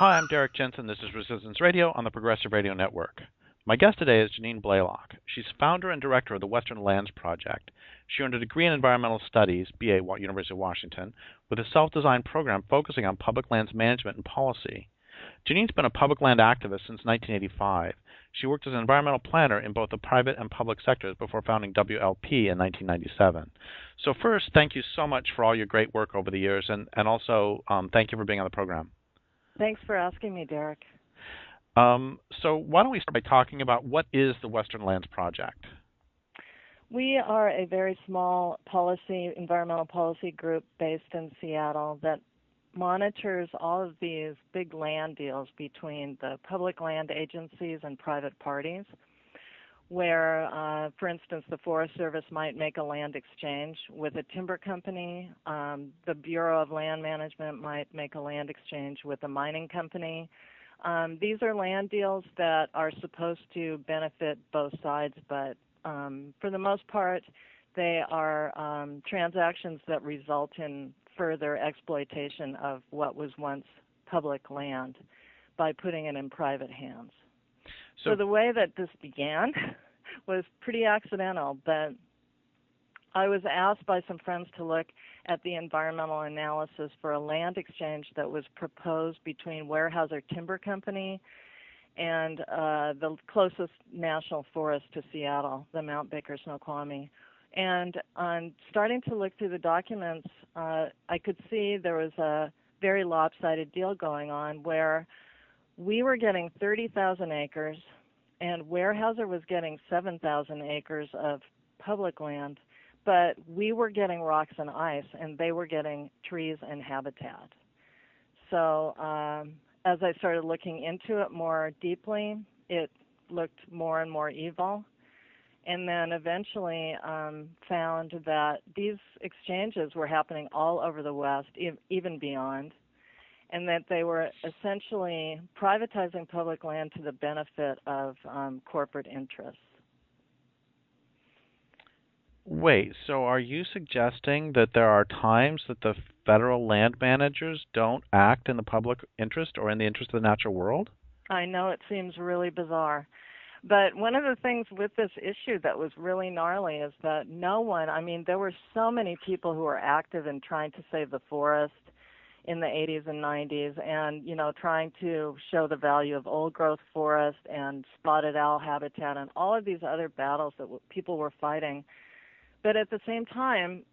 Hi, I'm Derrick Jensen. This is Resistance Radio on the Progressive Radio Network. My guest today is Janine Blaeloch. She's founder and director of the Western Lands Project. She earned a degree in environmental studies, BA, University of Washington, with a self-designed program focusing on public lands management and policy. Janine's been a public land activist since 1985. She worked as an environmental planner in both the private and public sectors before founding WLP in 1997. So first, thank you so much for all your great work over the years, and also thank you for being on the program. Thanks for asking me, Derrick. So why don't we start by talking about what is the Western Lands Project? We are a very small environmental policy group based in Seattle that monitors all of these big land deals between the public land agencies and private parties, where, for instance, the Forest Service might make a land exchange with a timber company. The Bureau of Land Management might make a land exchange with a mining company. These are land deals that are supposed to benefit both sides, but for the most part, they are transactions that result in further exploitation of what was once public land by putting it in private hands. So the way that this began was pretty accidental, but I was asked by some friends to look at the environmental analysis for a land exchange that was proposed between Weyerhaeuser Timber Company and the closest national forest to Seattle, the Mount Baker Snoqualmie. And on starting to look through the documents, I could see there was a very lopsided deal going on where we were getting 30,000 acres and Weyerhaeuser was getting 7,000 acres of public land, but we were getting rocks and ice, and they were getting trees and habitat. So as I started looking into it more deeply, it looked more and more evil, and then eventually found that these exchanges were happening all over the West, even beyond, and that they were essentially privatizing public land to the benefit of corporate interests. Wait, so are you suggesting that there are times that the federal land managers don't act in the public interest or in the interest of the natural world? I know it seems really bizarre. But one of the things with this issue that was really gnarly is that there were so many people who were active in trying to save the forest in the 80s and 90s and, trying to show the value of old-growth forest and spotted owl habitat and all of these other battles that people were fighting. But at the same time,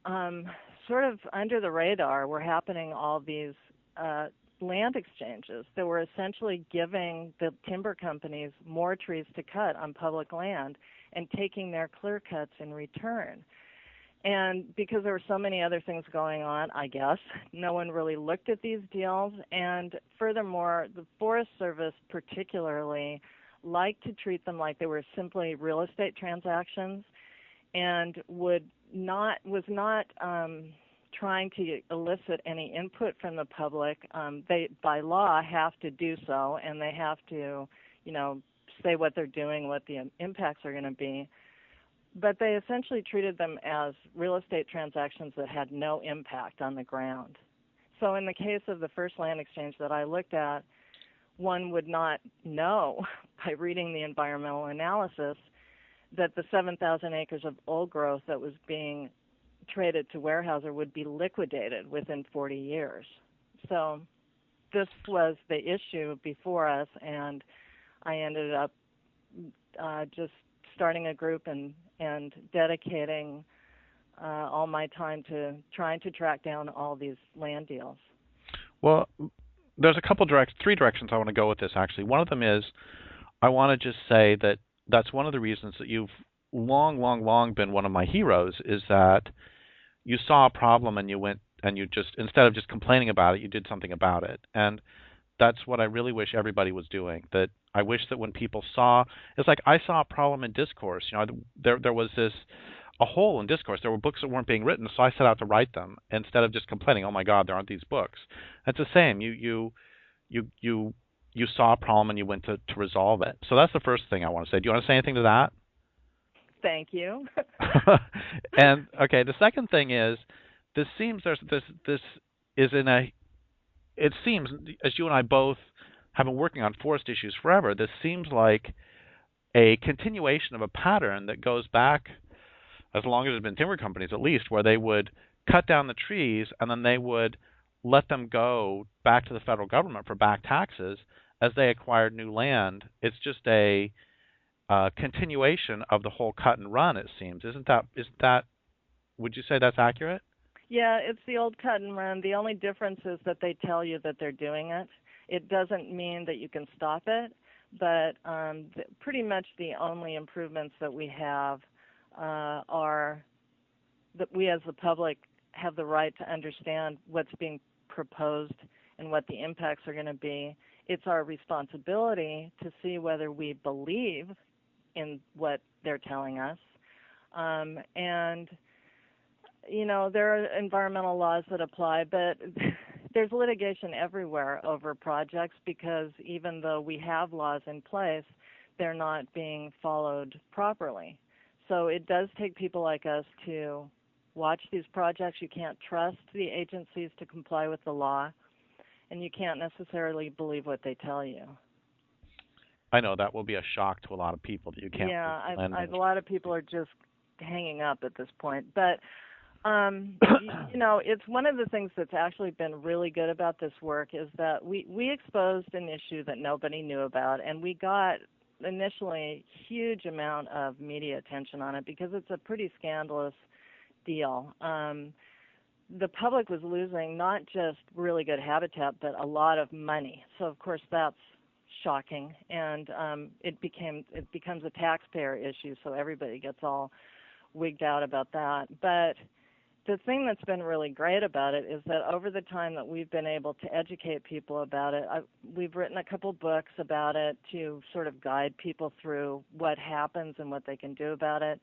sort of under the radar were happening all these land exchanges that were essentially giving the timber companies more trees to cut on public land and taking their clear cuts in return. And because there were so many other things going on, I guess, no one really looked at these deals. And furthermore, the Forest Service particularly liked to treat them like they were simply real estate transactions and was not trying to elicit any input from the public. They, by law, have to do so, and they have to, say what they're doing, what the impacts are going to be. But they essentially treated them as real estate transactions that had no impact on the ground. So in the case of the first land exchange that I looked at, one would not know by reading the environmental analysis that the 7,000 acres of old growth that was being traded to Weyerhaeuser would be liquidated within 40 years. So this was the issue before us, and I ended up just starting a group and dedicating all my time to trying to track down all these land deals. Well, there's three directions I want to go with this, actually. One of them is I want to just say that that's one of the reasons that you've long been one of my heroes, is that you saw a problem and you went and you just, instead of just complaining about it, you did something about it. And that's what I really wish everybody was doing. That I wish that when people saw, it's like I saw a problem in discourse. There was a hole in discourse. There were books that weren't being written, so I set out to write them instead of just complaining, oh my God, there aren't these books. It's the same. You saw a problem and you went to resolve it. So that's the first thing I want to say. Do you want to say anything to that? Thank you. And okay, the second thing is, it seems, as you and I both have been working on forest issues forever, this seems like a continuation of a pattern that goes back as long as there's been timber companies at least, where they would cut down the trees and then they would let them go back to the federal government for back taxes as they acquired new land. It's just a continuation of the whole cut and run, it seems. Isn't that, would you say that's accurate? Yeah, it's the old cut and run. The only difference is that they tell you that they're doing it. It doesn't mean that you can stop it, but pretty much the only improvements that we have are that we as the public have the right to understand what's being proposed and what the impacts are going to be. It's our responsibility to see whether we believe in what they're telling us. And, you know, there are environmental laws that apply, but there's litigation everywhere over projects because even though we have laws in place, they're not being followed properly. So it does take people like us to watch these projects. You can't trust the agencies to comply with the law, and you can't necessarily believe what they tell you. I know that will be a shock to a lot of people that you can't. Yeah, a lot of people are just hanging up at this point. But, you know, it's one of the things that's actually been really good about this work is that we exposed an issue that nobody knew about, and we got initially huge amount of media attention on it because it's a pretty scandalous deal. The public was losing not just really good habitat, but a lot of money. So of course that's shocking, and it becomes a taxpayer issue. So everybody gets all wigged out about that. But the thing that's been really great about it is that over the time that we've been able to educate people about it, we've written a couple books about it to sort of guide people through what happens and what they can do about it.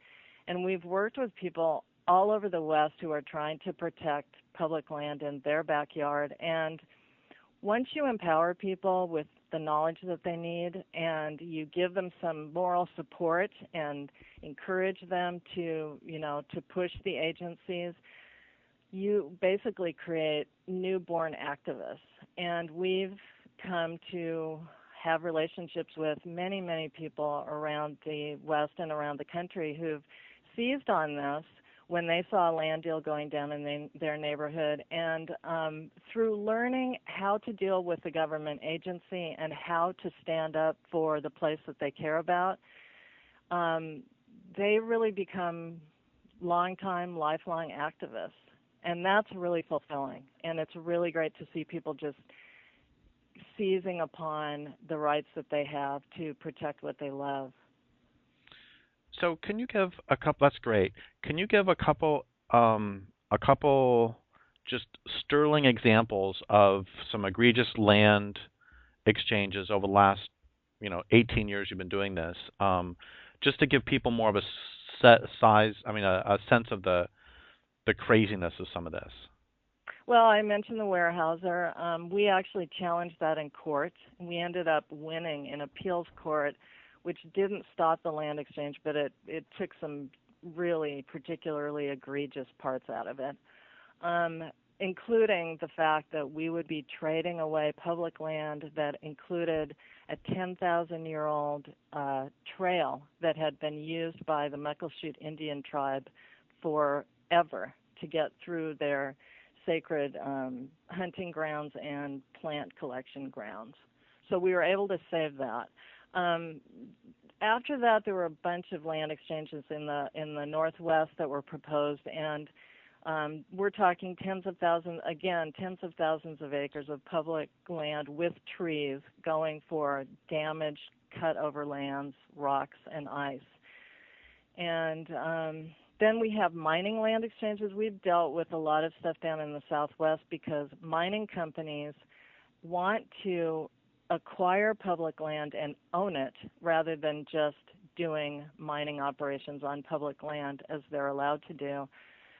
And we've worked with people all over the West who are trying to protect public land in their backyard. And once you empower people with the knowledge that they need and you give them some moral support and encourage them to, you know, to push the agencies, you basically create newborn activists. And we've come to have relationships with many, many people around the West and around the country who've seized on this when they saw a land deal going down in their neighborhood. And through learning how to deal with the government agency and how to stand up for the place that they care about, they really become long-time, lifelong activists. And that's really fulfilling. And it's really great to see people just seizing upon the rights that they have to protect what they love. So can you give a couple? That's great. Can you give a couple just sterling examples of some egregious land exchanges over the last, 18 years you've been doing this, just to give people more of a sense of the craziness of some of this? Well, I mentioned the Weyerhaeuser. We actually challenged that in court. We ended up winning in appeals court, which didn't stop the land exchange, but it took some really particularly egregious parts out of it, including the fact that we would be trading away public land that included a 10,000-year-old trail that had been used by the Muckleshoot Indian tribe forever to get through their sacred hunting grounds and plant collection grounds. So we were able to save that. After that, there were a bunch of land exchanges in the Northwest that were proposed, and we're talking tens of thousands of acres of public land with trees going for damaged, cut-over lands, rocks, and ice. And then we have mining land exchanges. We've dealt with a lot of stuff down in the Southwest because mining companies want to acquire public land and own it rather than just doing mining operations on public land as they're allowed to do.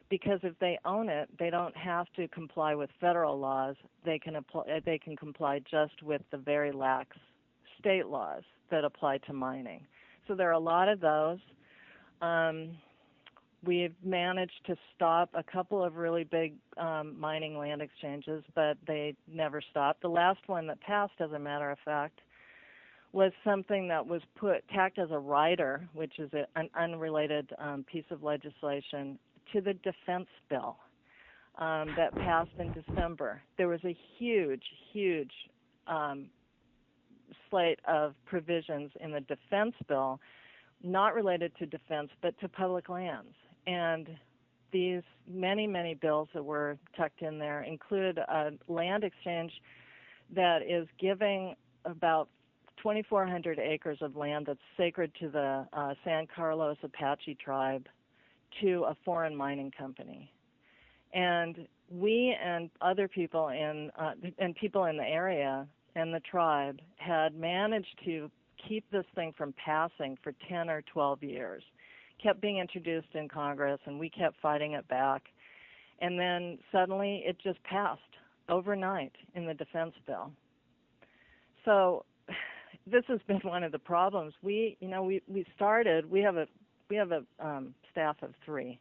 Because if they own it, they don't have to comply with federal laws. They can comply just with the very lax state laws that apply to mining. So there are a lot of those. We've managed to stop a couple of really big mining land exchanges, but they never stopped. The last one that passed, as a matter of fact, was something that was tacked as a rider, which is an unrelated piece of legislation, to the defense bill that passed in December. There was a huge slate of provisions in the defense bill, not related to defense, but to public lands. And these many bills that were tucked in there included a land exchange that is giving about 2,400 acres of land that's sacred to the San Carlos Apache tribe to a foreign mining company. And we and other people and people in the area and the tribe had managed to keep this thing from passing for 10 or 12 years. Kept being introduced in Congress, and we kept fighting it back. And then suddenly it just passed overnight in the defense bill. So this has been one of the problems. We have a staff of 3.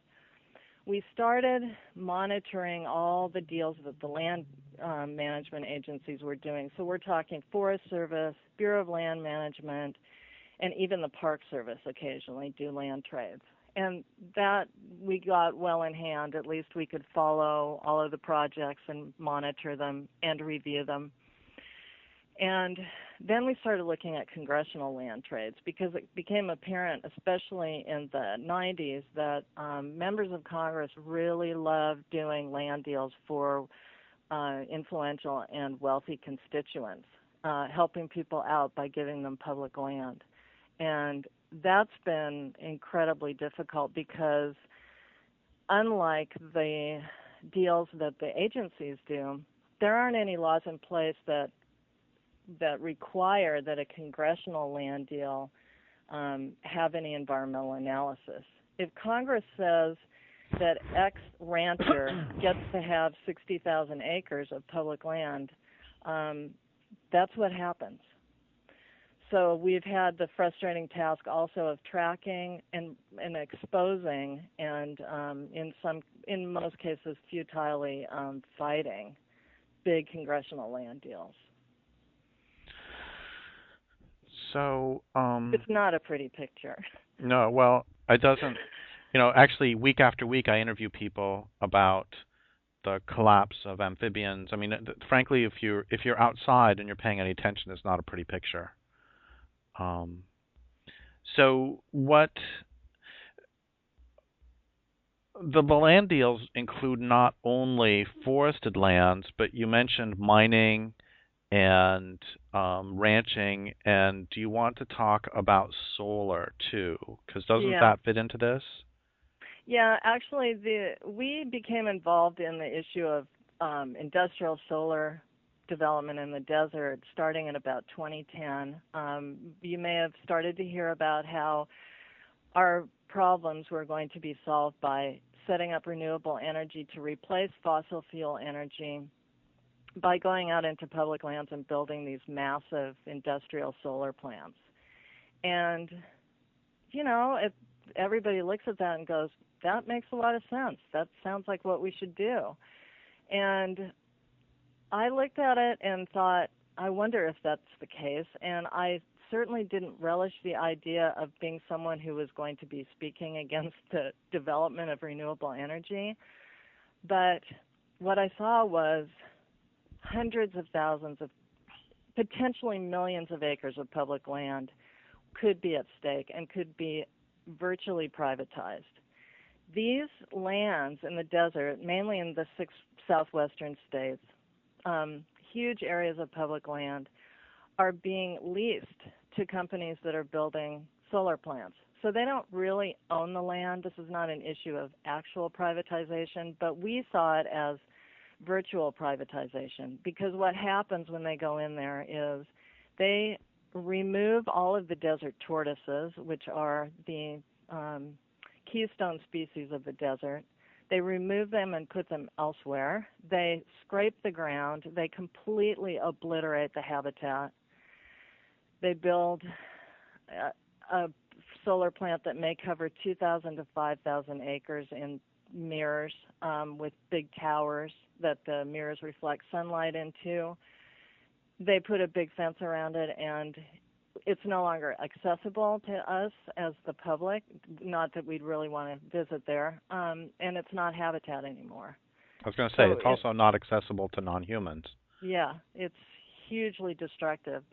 We started monitoring all the deals that the land management agencies were doing. So we're talking Forest Service, Bureau of Land Management, and even the Park Service occasionally do land trades. And that we got well in hand. At least we could follow all of the projects and monitor them and review them. And then we started looking at congressional land trades because it became apparent, especially in the 90s, that members of Congress really loved doing land deals for influential and wealthy constituents, helping people out by giving them public land. And that's been incredibly difficult because unlike the deals that the agencies do, there aren't any laws in place that require that a congressional land deal have any environmental analysis. If Congress says that X rancher gets to have 60,000 acres of public land, that's what happens. So we've had the frustrating task also of tracking and exposing and in most cases futilely fighting big congressional land deals. So it's not a pretty picture. No, well, it doesn't. Actually, week after week, I interview people about the collapse of amphibians. I mean, frankly, if you're outside and you're paying any attention, it's not a pretty picture. So what the land deals include not only forested lands, but you mentioned mining and ranching, and do you want to talk about solar too? Because doesn't that fit into this? Yeah, actually, we became involved in the issue of industrial solar development in the desert starting in about 2010. You may have started to hear about how our problems were going to be solved by setting up renewable energy to replace fossil fuel energy by going out into public lands and building these massive industrial solar plants. And, everybody looks at that and goes, that makes a lot of sense. That sounds like what we should do. And I looked at it and thought, I wonder if that's the case. And I certainly didn't relish the idea of being someone who was going to be speaking against the development of renewable energy. But what I saw was hundreds of thousands of, potentially millions of acres of public land could be at stake and could be virtually privatized. These lands in the desert, mainly in the 6 southwestern states, huge areas of public land, are being leased to companies that are building solar plants. So they don't really own the land. This is not an issue of actual privatization, but we saw it as virtual privatization, because what happens when they go in there is they remove all of the desert tortoises, which are the keystone species of the desert. They remove them and put them elsewhere. They scrape the ground. They completely obliterate the habitat. They build solar plant that may cover 2,000 to 5,000 acres in mirrors with big towers that the mirrors reflect sunlight into. They put a big fence around it, and it's no longer accessible to us as the public, not that we'd really want to visit there, and it's not habitat anymore. I was going to say, So it's also not accessible to non-humans. Yeah, it's hugely destructive.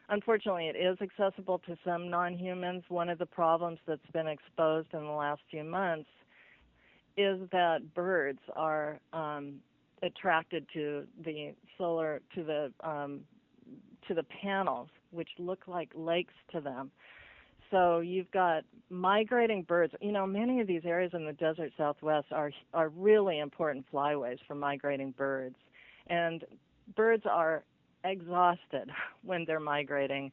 Unfortunately, it is accessible to some non-humans. One of the problems that's been exposed in the last few months is that birds are attracted to the solar, to the panels, which look like lakes to them. So you've got migrating birds. You know, many of these areas in the desert Southwest are really important flyways for migrating birds. And birds are exhausted when they're migrating.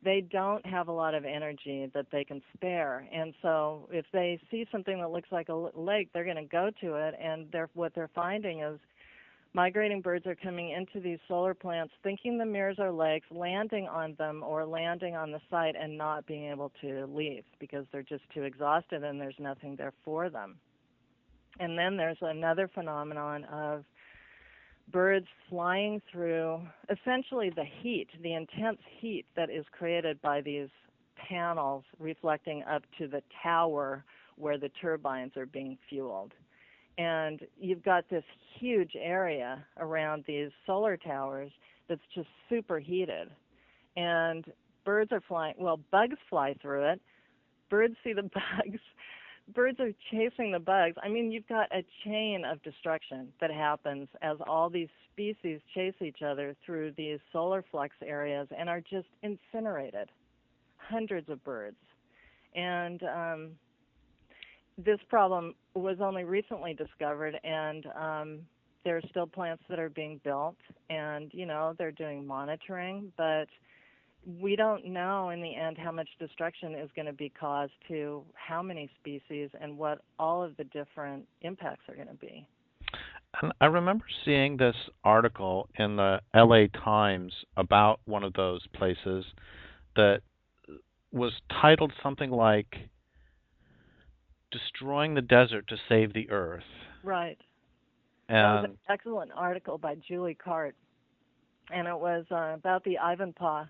They don't have a lot of energy that they can spare. And so if they see something that looks like a lake, they're going to go to it. And what they're finding is migrating birds are coming into these solar plants thinking the mirrors are lakes, landing on them or landing on the site and not being able to leave because they're just too exhausted and there's nothing there for them. And then there's another phenomenon of birds flying through essentially the heat, the intense heat that is created by these panels reflecting up to the tower where the turbines are being fueled. And you've got this huge area around these solar towers that's just superheated. And birds are flying, well, bugs fly through it. Birds see the bugs. Birds are chasing the bugs. I mean, you've got a chain of destruction that happens as all these species chase each other through these solar flux areas and are just incinerated. Hundreds of birds. And this problem was only recently discovered, and there are still plants that are being built, and, you know, they're doing monitoring, but we don't know in the end how much destruction is going to be caused to how many species and what all of the different impacts are going to be. And I remember seeing this article in the LA Times about one of those places that was titled something like Destroying the Desert to Save the Earth. Right. And that was an excellent article by Julie Cart, and it was about the Ivanpah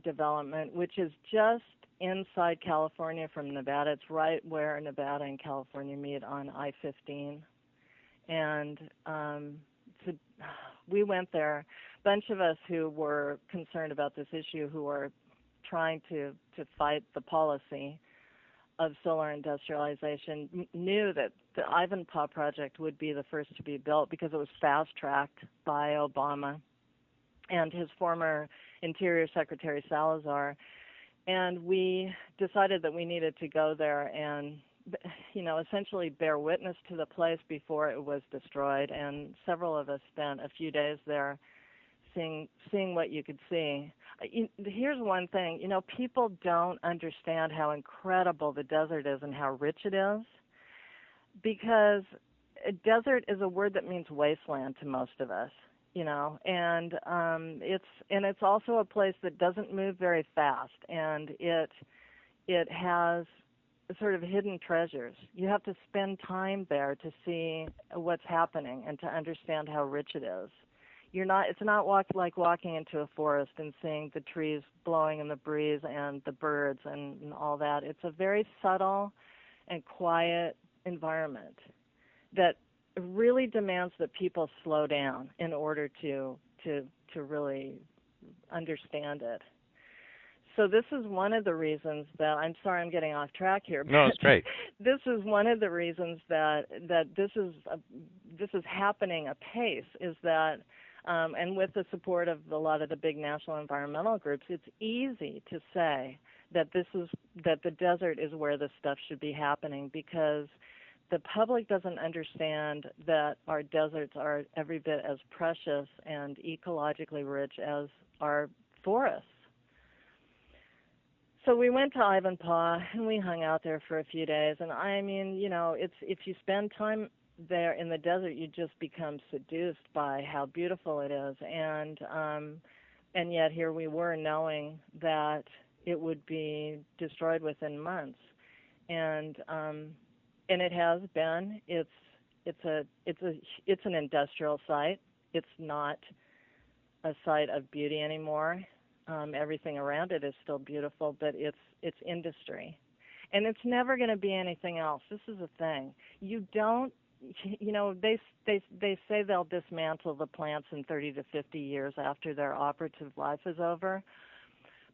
development, which is just inside California from Nevada. It's right where Nevada and California meet on I-15. And so we went there, a bunch of us who were concerned about this issue, who were trying to fight the policy of solar industrialization, knew that the Ivanpah project would be the first to be built because it was fast-tracked by Obama and his former Interior Secretary Salazar. And we decided that we needed to go there and, you know, essentially bear witness to the place before it was destroyed. And several of us spent a few days there seeing what you could see. Here's one thing, you know, people don't understand how incredible the desert is and how rich it is, because a desert is a word that means wasteland to most of us, you know, and it's also a place that doesn't move very fast, and it has sort of hidden treasures. You have to spend time there to see what's happening and to understand how rich it is. It's not like walking into a forest and seeing the trees blowing in the breeze and the birds and all that. It's a very subtle and quiet environment that really demands that people slow down in order to really understand it. So this is one of the reasons that, I'm sorry I'm getting off track here. No, it's great. This is one of the reasons that this is happening apace, is that and with the support of a lot of the big national environmental groups, it's easy to say that the desert is where this stuff should be happening, because the public doesn't understand that our deserts are every bit as precious and ecologically rich as our forests. So we went to Ivanpah and we hung out there for a few days, and I mean, you know, if you spend time there in the desert, you just become seduced by how beautiful it is, and yet here we were knowing that it would be destroyed within months. And it has been. It's an industrial site. It's not a site of beauty anymore. Everything around it is still beautiful, but it's industry, and it's never going to be anything else. This is the thing. You don't, they say they'll dismantle the plants in 30 to 50 years after their operative life is over.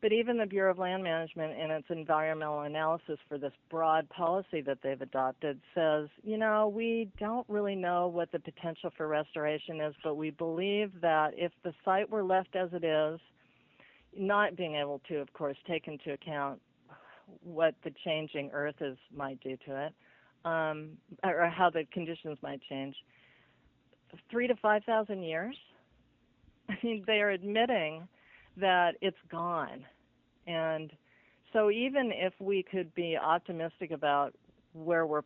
But even the Bureau of Land Management, in its environmental analysis for this broad policy that they've adopted, says, we don't really know what the potential for restoration is, but we believe that if the site were left as it is, not being able to, of course, take into account what the changing earth might do to it, or how the conditions might change, 3,000 to 5,000 years. I mean, they are admitting that it's gone. And so even if we could be optimistic about where we're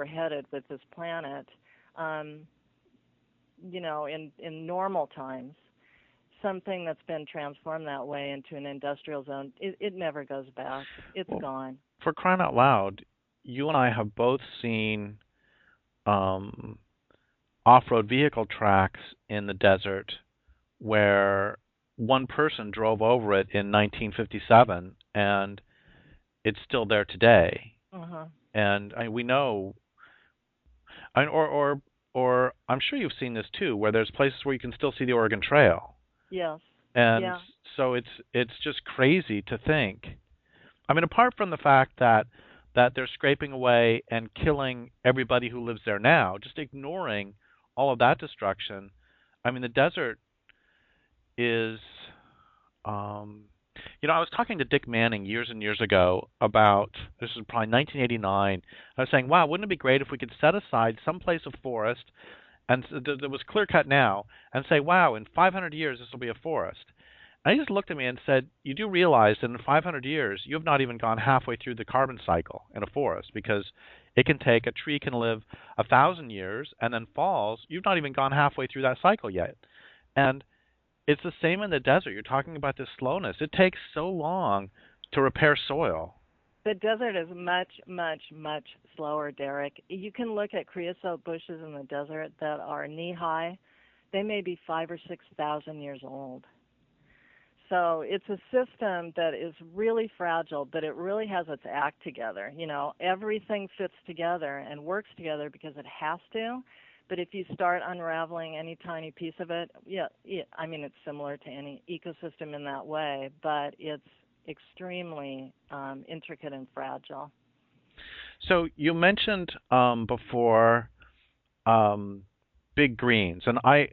headed with this planet, in normal times, something that's been transformed that way into an industrial zone, it never goes back. It's gone. For crying out loud, you and I have both seen off-road vehicle tracks in the desert where one person drove over it in 1957, and it's still there today. Uh-huh. And we know, or I'm sure you've seen this too, where there's places where you can still see the Oregon Trail. Yes. And yeah. So it's just crazy to think. I mean, apart from the fact that they're scraping away and killing everybody who lives there now, just ignoring all of that destruction. I mean, the desert is, I was talking to Dick Manning years and years ago about, this is probably 1989. I was saying, wow, wouldn't it be great if we could set aside some place of forest and that was clear cut now and say, wow, in 500 years this will be a forest. And he just looked at me and said, you do realize that in 500 years you have not even gone halfway through the carbon cycle in a forest, because a tree can live 1,000 years and then falls. You've not even gone halfway through that cycle yet. And it's the same in the desert. You're talking about this slowness. It takes so long to repair soil. The desert is much, much, much slower, Derrick. You can look at creosote bushes in the desert that are knee-high. They may be 5,000 or 6,000 years old. So it's a system that is really fragile, but it really has its act together. Everything fits together and works together because it has to. But if you start unraveling any tiny piece of it, it's similar to any ecosystem in that way, but it's extremely intricate and fragile. So you mentioned before big greens, and I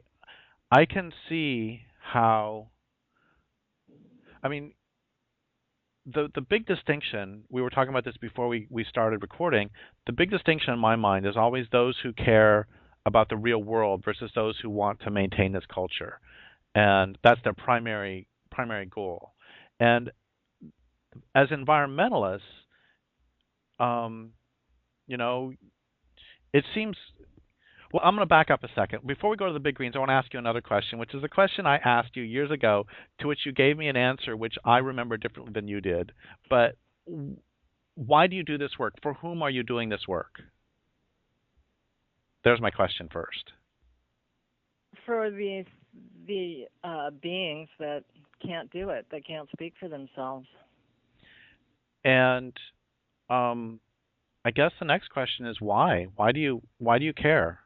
can see how. I mean, the big distinction, we were talking about this before we started recording, the big distinction in my mind is always those who care about the real world versus those who want to maintain this culture. And that's their primary goal. And as environmentalists, it seems. Well, I'm going to back up a second. Before we go to the big greens, I want to ask you another question, which is a question I asked you years ago, to which you gave me an answer which I remember differently than you did. But why do you do this work? For whom are you doing this work? There's my question first. For the beings that can't do it, that can't speak for themselves. And I guess the next question is why? Why do you care?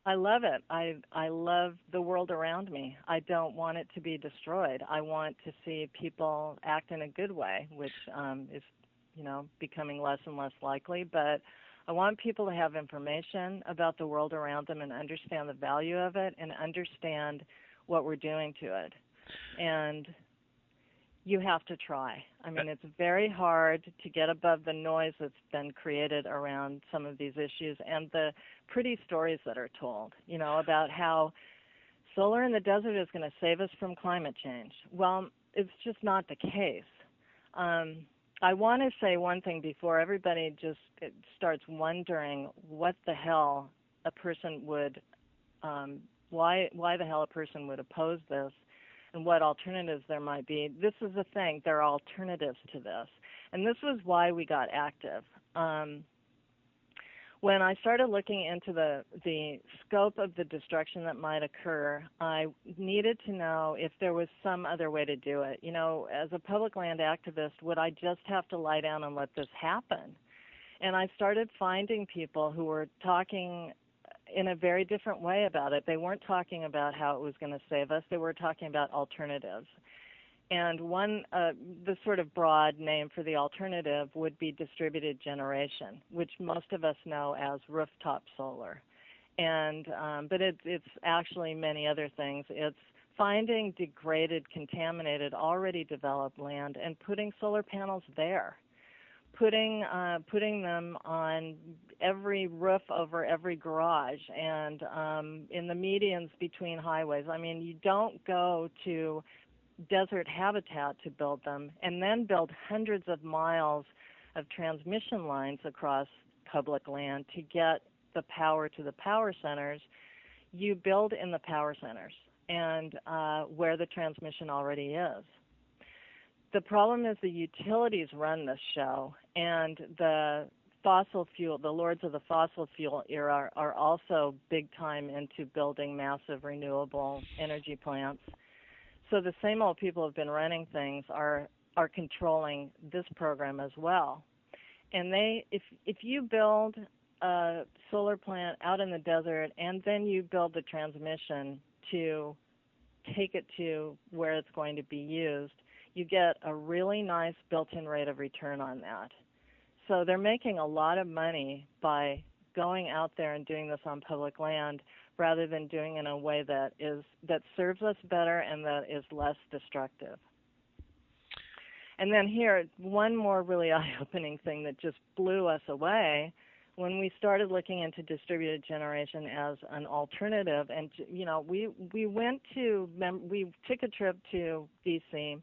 I love it. I love the world around me. I don't want it to be destroyed. I want to see people act in a good way, which is, becoming less and less likely. But I want people to have information about the world around them and understand the value of it and understand what we're doing to it. And you have to try. I mean, it's very hard to get above the noise that's been created around some of these issues and the pretty stories that are told, about how solar in the desert is going to save us from climate change. Well, it's just not the case. I want to say one thing before everybody just starts wondering what the hell a person would, why the hell a person would oppose this. and what alternatives there might be. This is the thing. There are alternatives to this. And this was why we got active. When I started looking into the scope of the destruction that might occur, I needed to know if there was some other way to do it. You know, as a public land activist, would I just have to lie down and let this happen? And I started finding people who were talking in a very different way about it. They weren't talking about how it was going to save us. They were talking about alternatives. And the sort of broad name for the alternative would be distributed generation, which most of us know as rooftop solar. And but it's actually many other things. It's finding degraded, contaminated, already developed land and putting solar panels there, putting them on every roof over every garage and in the medians between highways. I mean, you don't go to desert habitat to build them and then build hundreds of miles of transmission lines across public land to get the power to the power centers. You build in the power centers and where the transmission already is. The problem is the utilities run this show, and the fossil fuel, the lords of the fossil fuel era are also big time into building massive renewable energy plants. So the same old people who've been running things are controlling this program as well. And if you build a solar plant out in the desert and then you build the transmission to take it to where it's going to be used, you get a really nice built-in rate of return on that. So they're making a lot of money by going out there and doing this on public land rather than doing it in a way that serves us better and that is less destructive. And then here, one more really eye-opening thing that just blew us away when we started looking into distributed generation as an alternative. And you know, we took a trip to D.C.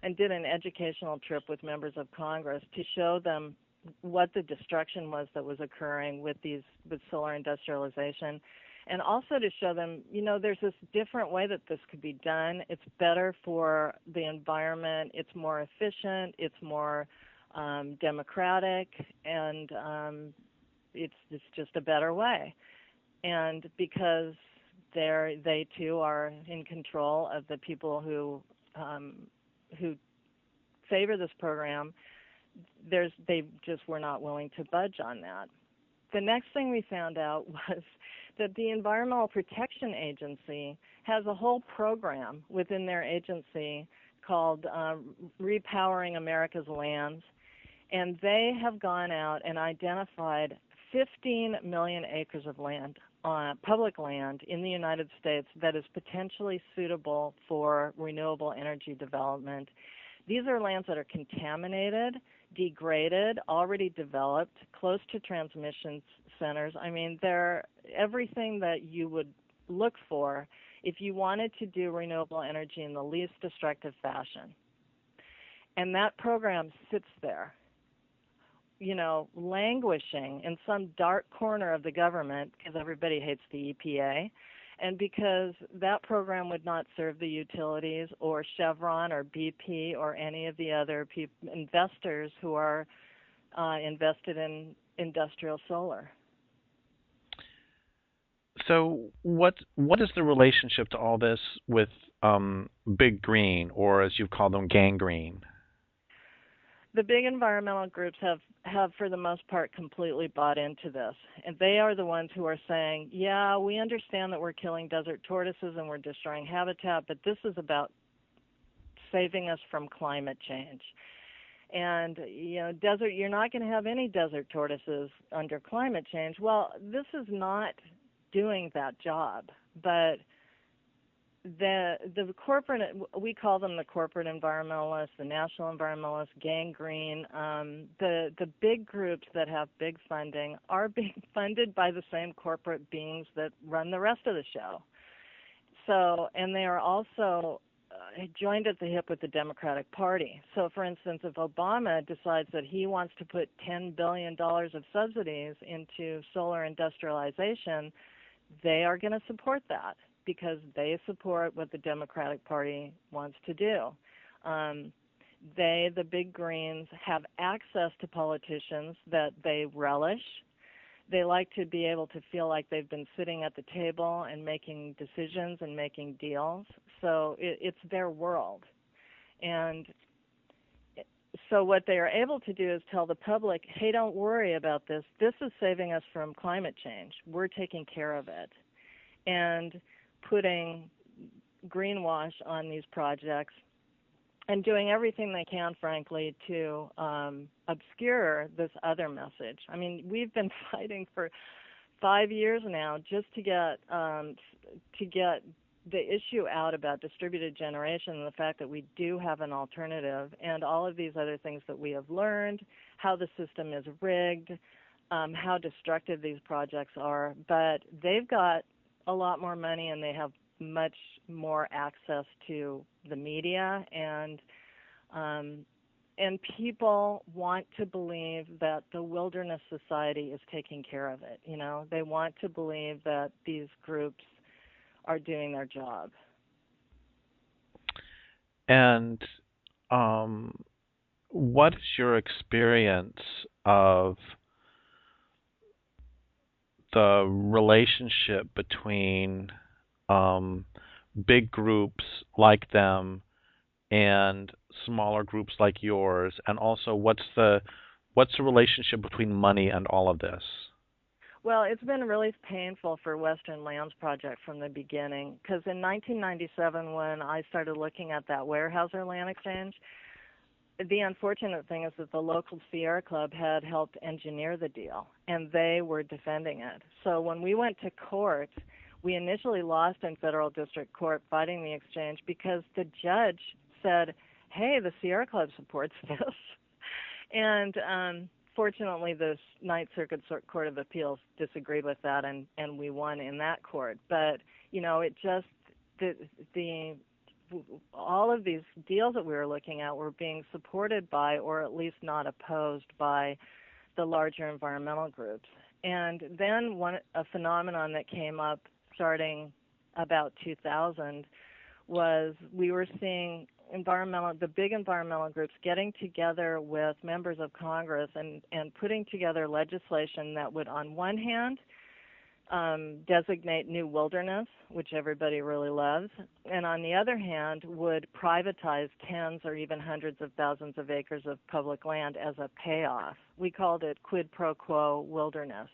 and did an educational trip with members of Congress to show them what the destruction was that was occurring with solar industrialization, and also to show them, you know, there's this different way that this could be done. It's better for the environment. It's more efficient. It's more democratic, and it's just a better way. And because they too are in control of the people who favor this program, they just were not willing to budge on that. The next thing we found out was that the Environmental Protection Agency has a whole program within their agency called Repowering America's Lands, and they have gone out and identified 15 million acres of land, public land in the United States that is potentially suitable for renewable energy development. These are lands that are contaminated, degraded, already developed, close to transmission centers. I mean, they're everything that you would look for if you wanted to do renewable energy in the least destructive fashion. And that program sits there, you know, languishing in some dark corner of the government because everybody hates the EPA, and because that program would not serve the utilities or Chevron or BP or any of the other investors who are invested in industrial solar. So what is the relationship to all this with Big Green, or as you call them, gangrene? The big environmental groups have for the most part completely bought into this, and they are the ones who are saying, yeah, we understand that we're killing desert tortoises and we're destroying habitat, but this is about saving us from climate change. And you know, you're not going to have any desert tortoises under climate change. Well, this is not doing that job, but the corporate, we call them the corporate environmentalists, the national environmentalists, gangrene, the big groups that have big funding are being funded by the same corporate beings that run the rest of the show. So, and they are also joined at the hip with the Democratic Party. So, for instance, if Obama decides that he wants to put $10 billion of subsidies into solar industrialization, they are going to support that. because they support what the Democratic Party wants to do. They, the big greens, have access to politicians that they relish. They like to be able to feel like they've been sitting at the table and making decisions and making deals. So it's their world. And so what they are able to do is tell the public, hey, don't worry about this. This is saving us from climate change. We're taking care of it. And putting greenwash on these projects and doing everything they can, frankly, to obscure this other message. I mean, we've been fighting for 5 years now just to get the issue out about distributed generation and the fact that we do have an alternative, and all of these other things that we have learned, how the system is rigged, how destructive these projects are. But they've got a lot more money and they have much more access to the media, and people want to believe that the Wilderness Society is taking care of it. You know, they want to believe that these groups are doing their job. And what is your experience of the relationship between big groups like them and smaller groups like yours, and also what's the relationship between money and all of this? Well, it's been really painful for Western Lands Project from the beginning, because in 1997, when I started looking at that Weyerhaeuser land exchange, the unfortunate thing is that the local Sierra Club had helped engineer the deal, and they were defending it. So when we went to court, we initially lost in federal district court fighting the exchange because the judge said, hey, the Sierra Club supports this. And fortunately, the Ninth Circuit Court of Appeals disagreed with that, and we won in that court. But, you know, it just, all of these deals that we were looking at were being supported by, or at least not opposed by, the larger environmental groups. And then a phenomenon that came up starting about 2000 was we were seeing the big environmental groups getting together with members of Congress and putting together legislation that would, on one hand, designate new wilderness, which everybody really loves, and on the other hand, would privatize tens or even hundreds of thousands of acres of public land as a payoff. We called it quid pro quo wilderness,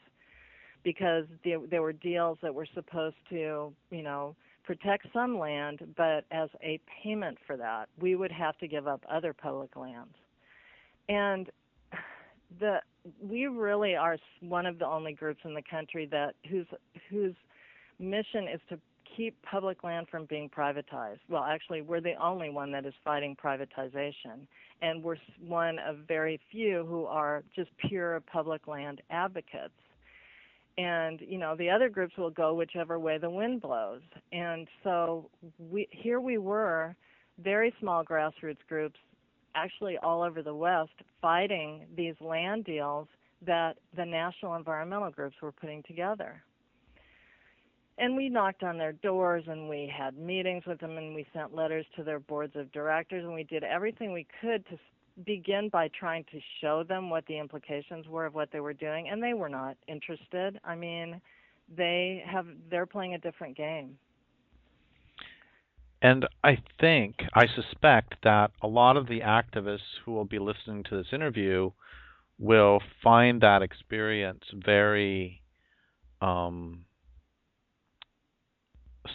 because there were deals that were supposed to, you know, protect some land, but as a payment for that, we would have to give up other public lands. And we really are one of the only groups in the country whose mission is to keep public land from being privatized. Well, actually, we're the only one that is fighting privatization, and we're one of very few who are just pure public land advocates. And, you know, the other groups will go whichever way the wind blows. And so here we were, very small grassroots groups, actually all over the West, fighting these land deals that the national environmental groups were putting together. And we knocked on their doors, and we had meetings with them, and we sent letters to their boards of directors, and we did everything we could to begin by trying to show them what the implications were of what they were doing, and they were not interested. I mean, they're playing a different game. And I suspect that a lot of the activists who will be listening to this interview will find that experience very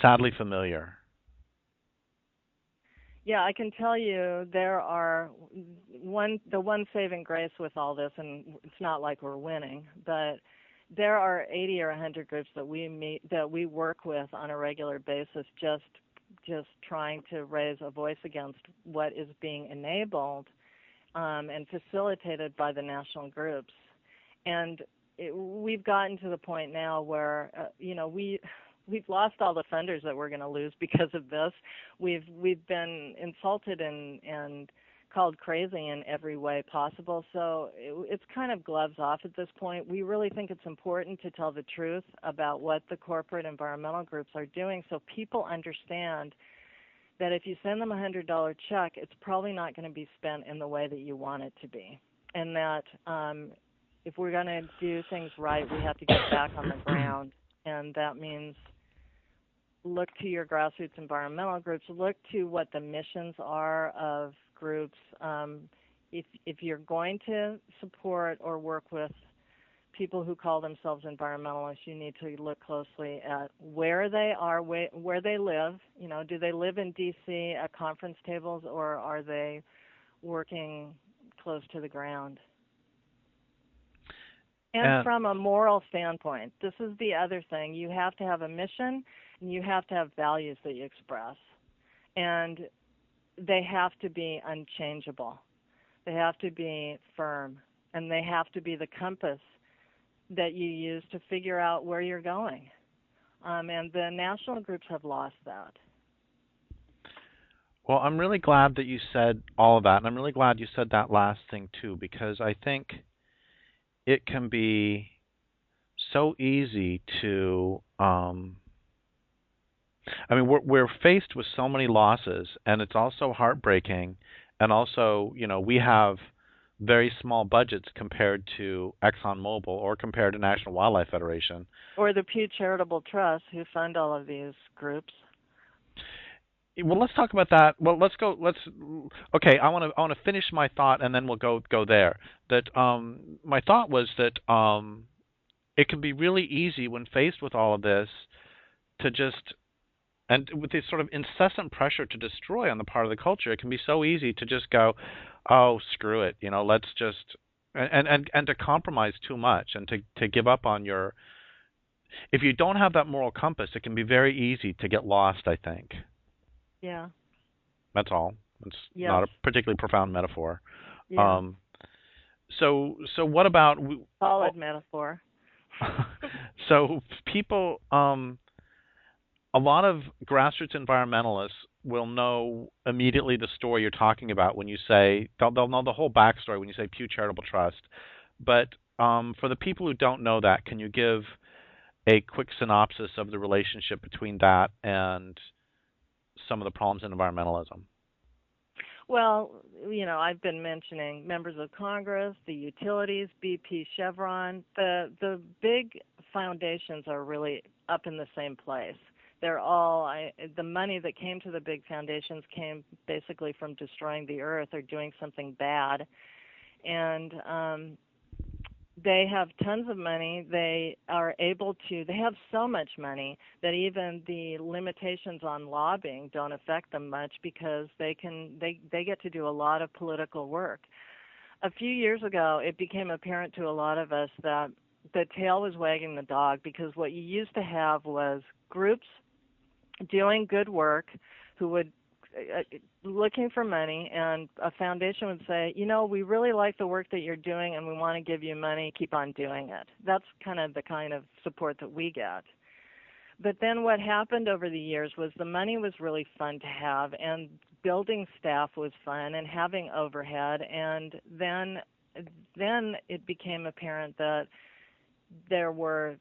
sadly familiar. Yeah, I can tell you there are the one saving grace with all this, and it's not like we're winning, but there are 80 or 100 groups that we work with on a regular basis, just trying to raise a voice against what is being enabled and facilitated by the national groups. And we've gotten to the point now where we've lost all the funders that we're going to lose because of this. We've been insulted and called crazy in every way possible. So it's kind of gloves off at this point. We really think it's important to tell the truth about what the corporate environmental groups are doing so people understand that if you send them a $100 check, it's probably not going to be spent in the way that you want it to be. And that if we're going to do things right, we have to get back on the ground. And that means look to your grassroots environmental groups, look to what the missions are of groups. If you're going to support or work with people who call themselves environmentalists, you need to look closely at where they are, where they live. You know, do they live in D.C. at conference tables, or are they working close to the ground? And from a moral standpoint, this is the other thing. You have to have a mission, and you have to have values that you express. And they have to be unchangeable. They have to be firm, and they have to be the compass that you use to figure out where you're going. And the national groups have lost that. Well, I'm really glad that you said all of that, and I'm really glad you said that last thing too, because I think it can be so easy to I mean, we're faced with so many losses, and it's also heartbreaking, and also, you know, we have very small budgets compared to ExxonMobil or compared to National Wildlife Federation. Or the Pew Charitable Trust, who fund all of these groups. Well, let's talk about that. Well, okay, I want to finish my thought, and then we'll go there. That my thought was that it can be really easy when faced with all of this to just, and with this sort of incessant pressure to destroy on the part of the culture, it can be so easy to just go, oh, screw it, you know, let's just, and to compromise too much, and to give up on your, if you don't have that moral compass, it can be very easy to get lost, I think. Yeah. That's all. It's yes. not a particularly profound metaphor. Yeah. So what about... Solid metaphor. So people... a lot of grassroots environmentalists will know immediately the story you're talking about when you say, they'll know the whole backstory when you say Pew Charitable Trust. But for the people who don't know that, can you give a quick synopsis of the relationship between that and some of the problems in environmentalism? Well, you know, I've been mentioning members of Congress, the utilities, BP, Chevron. The big foundations are really up in the same place. They're all, the money that came to the big foundations came basically from destroying the earth or doing something bad. And they have tons of money. They are able to, they have so much money that even the limitations on lobbying don't affect them much, because they get to do a lot of political work. A few years ago, it became apparent to a lot of us that the tail was wagging the dog, because what you used to have was groups doing good work who would looking for money, and a foundation would say, you know, we really like the work that you're doing and we want to give you money, keep on doing it. That's kind of support that we get. But then what happened over the years was the money was really fun to have, and building staff was fun, and having overhead, and then it became apparent that there were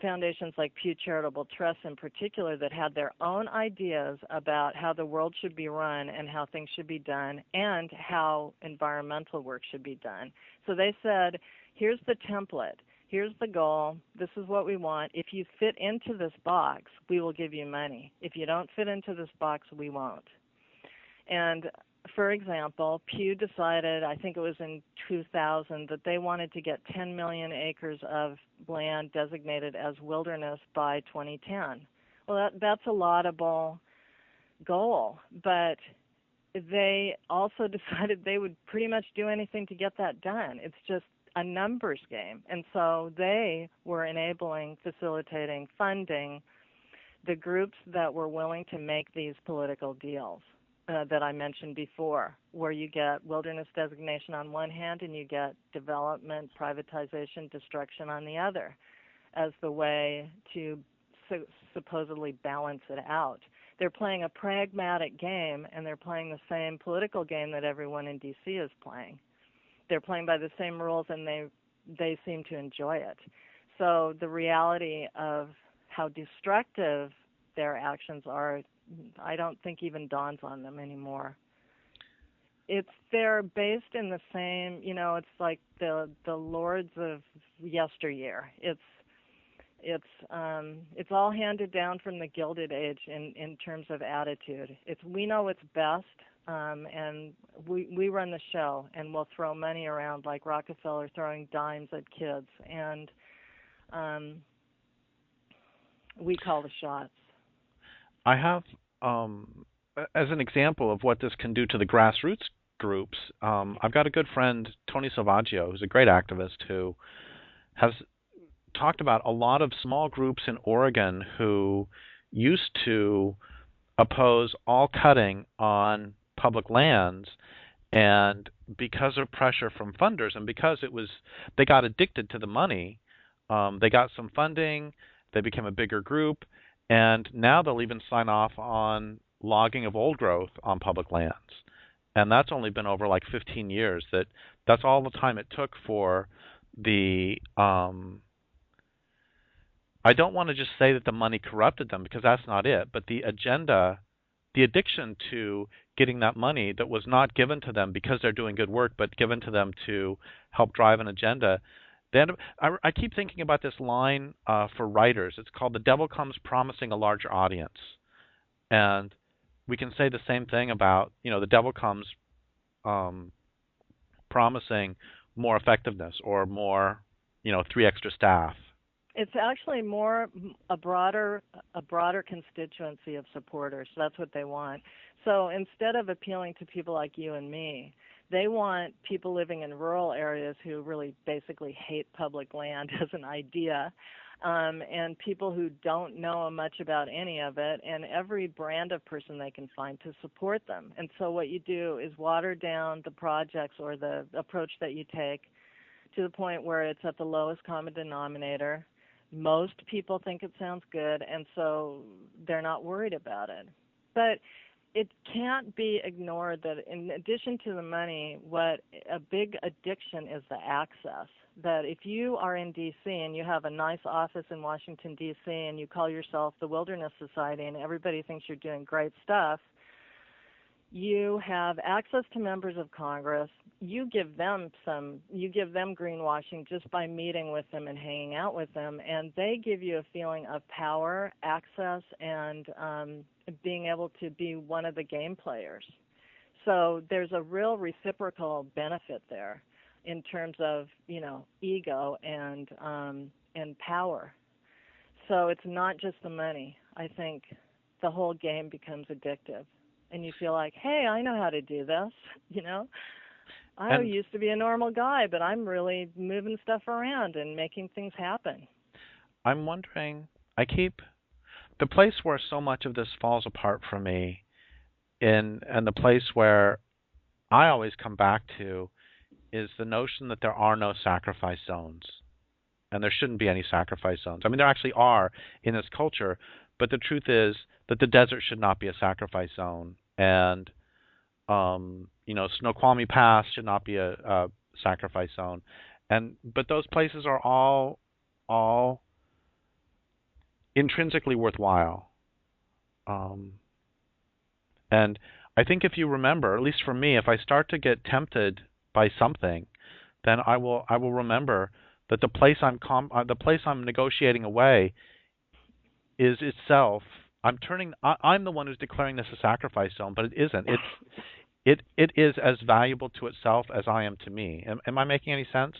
foundations like Pew Charitable Trust in particular that had their own ideas about how the world should be run and how things should be done and how environmental work should be done. So they said, here's the template, here's the goal, this is what we want. If you fit into this box, we will give you money. If you don't fit into this box, we won't. And for example, Pew decided, I think it was in 2000, that they wanted to get 10 million acres of land designated as wilderness by 2010. Well, that's a laudable goal, but they also decided they would pretty much do anything to get that done. It's just a numbers game. And so they were enabling, facilitating, funding the groups that were willing to make these political deals. That I mentioned before, where you get wilderness designation on one hand and you get development, privatization, destruction on the other, as the way to supposedly balance it out. They're playing a pragmatic game, and they're playing the same political game that everyone in D.C. is playing. They're playing by the same rules, and they seem to enjoy it. So the reality of how destructive their actions are, I don't think even dawns on them anymore. They're based in the same, it's like the lords of yesteryear. It's all handed down from the Gilded Age in terms of attitude. We know what's best, and we run the show, and we'll throw money around like Rockefeller throwing dimes at kids, and we call the shots. I have, as an example of what this can do to the grassroots groups, I've got a good friend, Tony Salvaggio, who's a great activist who has talked about a lot of small groups in Oregon who used to oppose all cutting on public lands, and because of pressure from funders and because they got addicted to the money, they got some funding, they became a bigger group, and now they'll even sign off on logging of old growth on public lands. And that's only been over like 15 years. That's all the time it took for the I don't want to just say that the money corrupted them, because that's not it, but the agenda, the addiction to getting that money that was not given to them because they're doing good work, but given to them to help drive an agenda. Then I keep thinking about this line for writers. It's called "The Devil Comes Promising a Larger Audience," and we can say the same thing about, the devil comes promising more effectiveness or more, 3 extra staff. It's actually more a broader constituency of supporters. That's what they want. So instead of appealing to people like you and me, they want people living in rural areas who really basically hate public land as an idea, and people who don't know much about any of it, and every brand of person they can find to support them. And so what you do is water down the projects or the approach that you take to the point where it's at the lowest common denominator. Most people think it sounds good, and so they're not worried about it. But it can't be ignored that in addition to the money, what a big addiction is the access. That if you are in D.C. and you have a nice office in Washington, D.C., and you call yourself the Wilderness Society and everybody thinks you're doing great stuff, you have access to members of Congress. You give them greenwashing just by meeting with them and hanging out with them, and they give you a feeling of power, access, and being able to be one of the game players. So there's a real reciprocal benefit there in terms of, ego and power. So it's not just the money. I think the whole game becomes addictive. And you feel like, hey, I know how to do this, I used to be a normal guy, but I'm really moving stuff around and making things happen. I'm wondering, the place where so much of this falls apart for me, and the place where I always come back to, is the notion that there are no sacrifice zones. And there shouldn't be any sacrifice zones. I mean, there actually are in this culture, but the truth is that the desert should not be a sacrifice zone, and Snoqualmie Pass should not be a sacrifice zone, but those places are all intrinsically worthwhile. And I think if you remember, at least for me, if I start to get tempted by something, then I will remember that the place I'm negotiating away is itself. I'm the one who's declaring this a sacrifice zone, but it isn't. It is as valuable to itself as I am to me. Am I making any sense?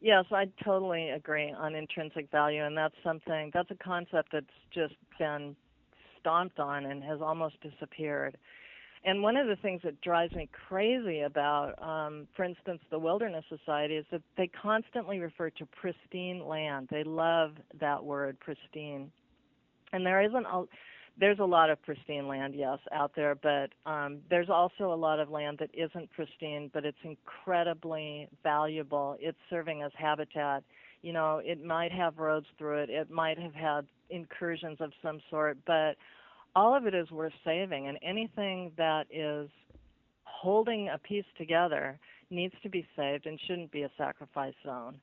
Yes, I totally agree on intrinsic value, and that's a concept that's just been stomped on and has almost disappeared. And one of the things that drives me crazy about, for instance, the Wilderness Society is that they constantly refer to pristine land. They love that word, pristine. And there's a lot of pristine land, yes, out there, but there's also a lot of land that isn't pristine, but it's incredibly valuable. It's serving as habitat. It might have roads through it. It might have had incursions of some sort, but all of it is worth saving, and anything that is holding a piece together needs to be saved and shouldn't be a sacrifice zone.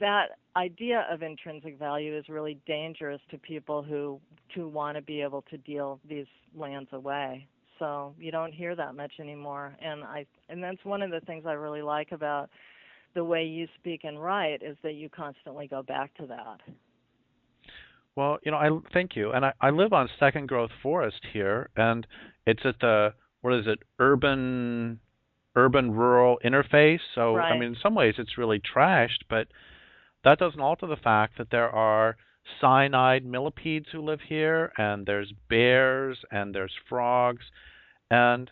That idea of intrinsic value is really dangerous to people who want to be able to deal these lands away. So you don't hear that much anymore, and that's one of the things I really like about the way you speak and write is that you constantly go back to that. Well, I thank you, and I live on Second Growth Forest here, and it's at the what is it, urban rural interface. So I Right. mean, in some ways, it's really trashed, but that doesn't alter the fact that there are cyanide millipedes who live here, and there's bears, and there's frogs, and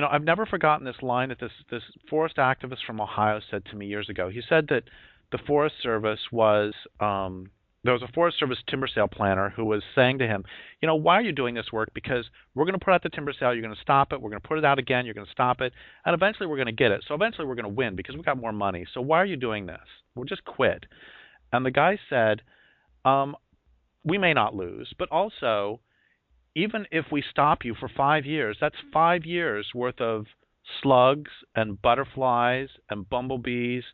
I've never forgotten this line that this forest activist from Ohio said to me years ago. He said that the Forest Service was there was a Forest Service timber sale planner who was saying to him, why are you doing this work? Because we're going to put out the timber sale, you're going to stop it, we're going to put it out again, you're going to stop it, and eventually we're going to get it. So eventually we're going to win because we've got more money. So why are you doing this? We'll just quit. And the guy said, we may not lose, but also, even if we stop you for 5 years, that's 5 years worth of slugs and butterflies and bumblebees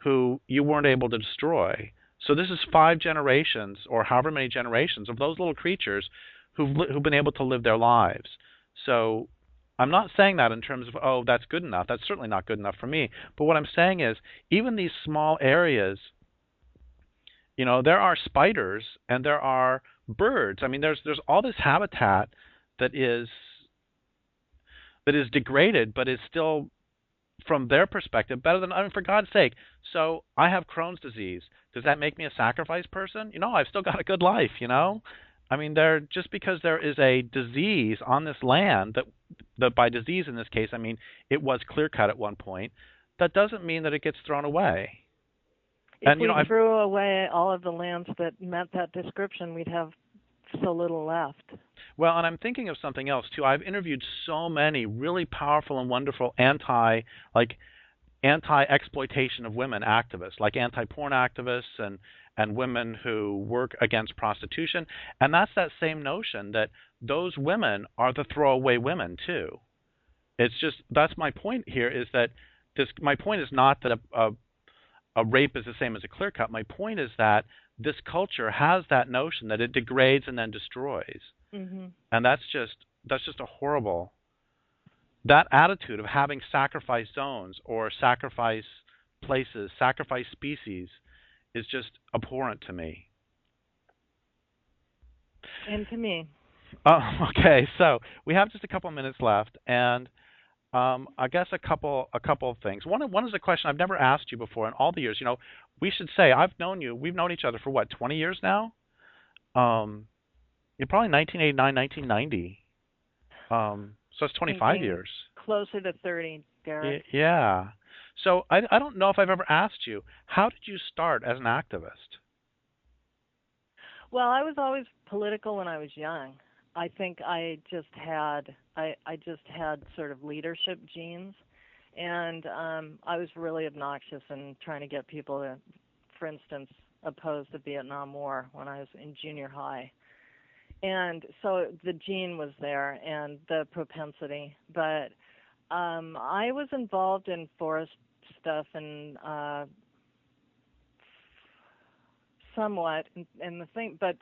who you weren't able to destroy. So this is 5 generations, or however many generations, of those little creatures who've been able to live their lives. So I'm not saying that in terms of, oh, that's good enough. That's certainly not good enough for me. But what I'm saying is, even these small areas, there are spiders and there are birds. I mean, there's all this habitat that is degraded, but is still, from their perspective, better than, I mean, for God's sake. So I have Crohn's disease. Does that make me a sacrifice person? I've still got a good life, I mean, just because there is a disease on this land, that by disease in this case, I mean, it was clear-cut at one point, that doesn't mean that it gets thrown away. If we threw away all of the lands that met that description, we'd have so little left. Well, and I'm thinking of something else too. I've interviewed so many really powerful and wonderful anti-exploitation of women activists, like anti-porn activists and women who work against prostitution. And that's that same notion that those women are the throwaway women too. It's just, that's my point here, is that my point is not that a rape is the same as a clear cut. My point is that this culture has that notion that it degrades and then destroys. Mm-hmm. And that's just a horrible, that attitude of having sacrifice zones or sacrifice places, sacrifice species, is just abhorrent to me. And to me. Okay, so we have just a couple minutes left, and I guess a couple of things. One is a question I've never asked you before in all the years. We should say we've known each other for what, 20 years now? You're probably 1989, 1990. So it's 25 years. Closer to 30, Derrick. Yeah. So I don't know if I've ever asked you, how did you start as an activist? Well, I was always political when I was young. I think I just had sort of leadership genes, and I was really obnoxious in trying to get people to, for instance, oppose the Vietnam War when I was in junior high. And so the gene was there and the propensity, but I was involved in forest stuff and somewhat, and the thing that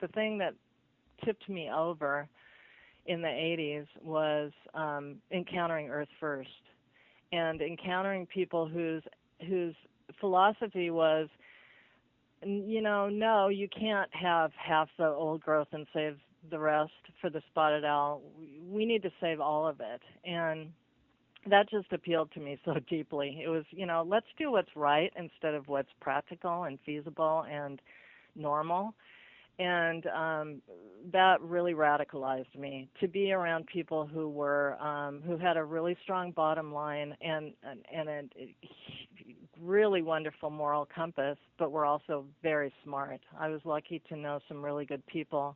tipped me over in the 80s was encountering Earth First, and encountering people whose philosophy was, no, you can't have half the old growth and save the rest for the spotted owl. We need to save all of it. And that just appealed to me so deeply. It was, let's do what's right instead of what's practical and feasible and normal. And that really radicalized me, to be around people who were who had a really strong bottom line and a really wonderful moral compass, but were also very smart. I was lucky to know some really good people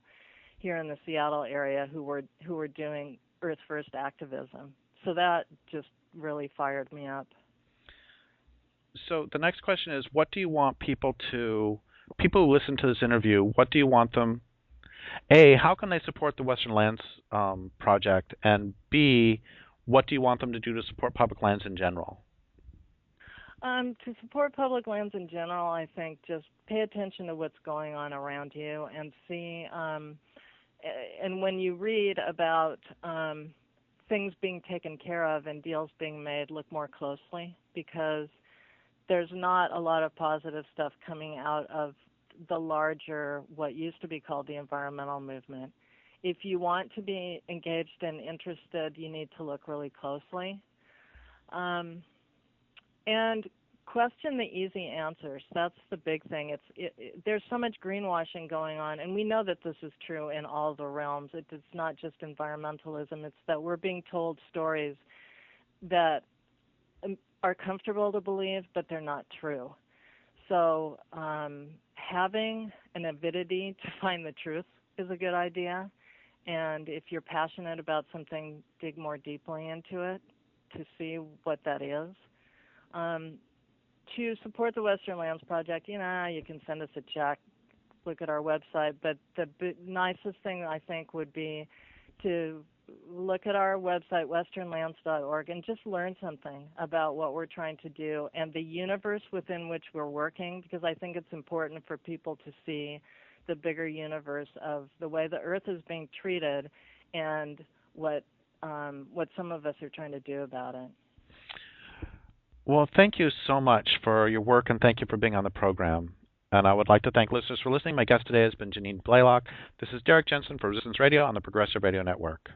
here in the Seattle area who were doing Earth First activism. So that just really fired me up. So the next question is, what do you want people who listen to this interview, what do you want them A, how can they support the Western Lands Project? And B, what do you want them to do to support public lands in general? To support public lands in general, I think just pay attention to what's going on around you and see. And when you read about things being taken care of and deals being made, look more closely because there's not a lot of positive stuff coming out of the larger, what used to be called the environmental movement. If you want to be engaged and interested, you need to look really closely. And question the easy answers. That's the big thing. There's so much greenwashing going on, and we know that this is true in all the realms. It's not just environmentalism. It's that we're being told stories that are comfortable to believe, but they're not true. So having an avidity to find the truth is a good idea. And if you're passionate about something, dig more deeply into it to see what that is. To support the Western Lands Project, you can send us a check, look at our website, but the nicest thing I think would be to look at our website, westernlands.org, and just learn something about what we're trying to do and the universe within which we're working, because I think it's important for people to see the bigger universe of the way the Earth is being treated and what some of us are trying to do about it. Well, thank you so much for your work, and thank you for being on the program. And I would like to thank listeners for listening. My guest today has been Janine Blaeloch. This is Derrick Jensen for Resistance Radio on the Progressive Radio Network.